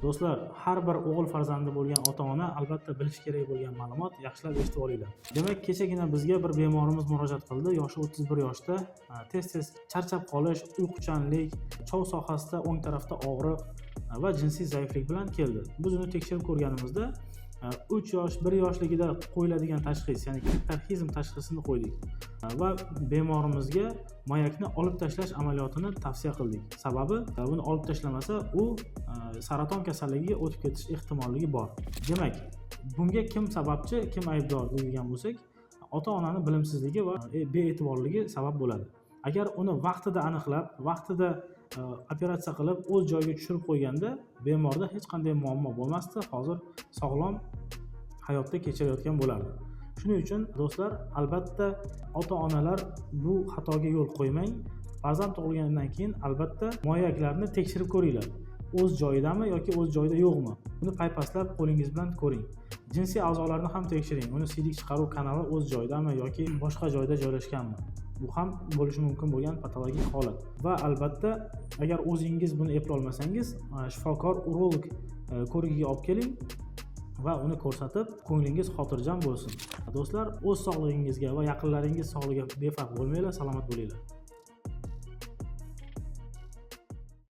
Do'stlar, har bir o'g'il farzandi bo'lgan ota-ona albatta bilish kerak bo'lgan ma'lumot, yaxshilab eshitib olinglar. Demak, kechagina bizga bir bemorimiz murojaat qildi. Yoshi 31 yoshda, tez-tez charchab qolish, uyquchanlik, chov sohasida o'ng tarafda og'riq va jinsiy zaiflik bilan keldi. Biz uni tekshirib ko'rganimizda 3 yosh, 1 yoshligida qo'yiladigan tashxis, ya'ni katarxizm tashxisini qo'ydik va bemorimizga mayakni olib tashlash amaliyotini tavsiya qildik. Sababi, buni olib tashlamasa, u saraton kasalligiga o'tib ketish ehtimolligi bor. Demak, bunga kim sababchi, kim aybdor deydigan bo'lsak, ota-onaning bilimsizligi va bee'tiborligi sabab bo'ladi. Agar uni vaqtida aniqlab, vaqtida operatsiya qilib o'z joyiga tushirib qo'yganda bemorda hech qanday muammo bo'lmasdi, hozir sog'lom hayotda kechirayotgan bo'lardi. Shuning uchun do'stlar, albatta ota-onalar bu xatoga yo'l qo'ymang. Farzand tug'ilgandan keyin albatta moyaklarni tekshirib ko'ringlar. O'z joyidami yoki o'z joyida yo'qmi? Buni paypaslab qo'lingiz bilan ko'ring. Jinsiy a'zolarni ham tekshiring. Uni siydik chiqaruv kanali o'z joyidami yoki boshqa joyda joylashganmi? Bu ham bo'lishi mumkin bo'lgan patologik holat. Va albatta, agar o'zingiz buni eplay olmasangiz, shifokor, urolog ko'rigiga olib keling va uni ko'rsatib, ko'nglingiz xotirjam bo'lsin. Do'stlar, o'z sog'lig'ingizga va yaqinlaringiz sog'lig'iga befarq bo'lmanglar, salomat bo'linglar.